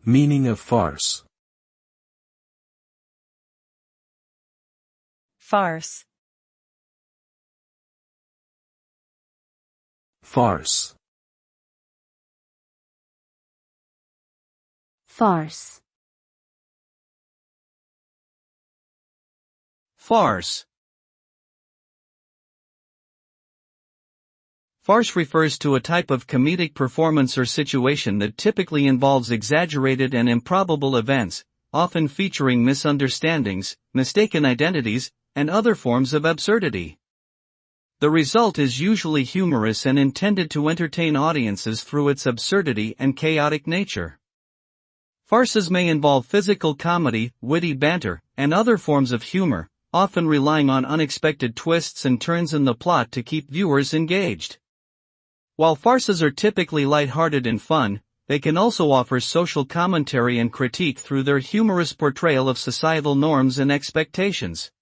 Meaning of farce. Farce. Farce. Farce. Farce. Farce refers to a type of comedic performance or situation that typically involves exaggerated and improbable events, often featuring misunderstandings, mistaken identities, and other forms of absurdity. The result is usually humorous and intended to entertain audiences through its absurdity and chaotic nature. Farces may involve physical comedy, witty banter, and other forms of humor, often relying on unexpected twists and turns in the plot to keep viewers engaged. While farces are typically lighthearted and fun, they can also offer social commentary and critique through their humorous portrayal of societal norms and expectations.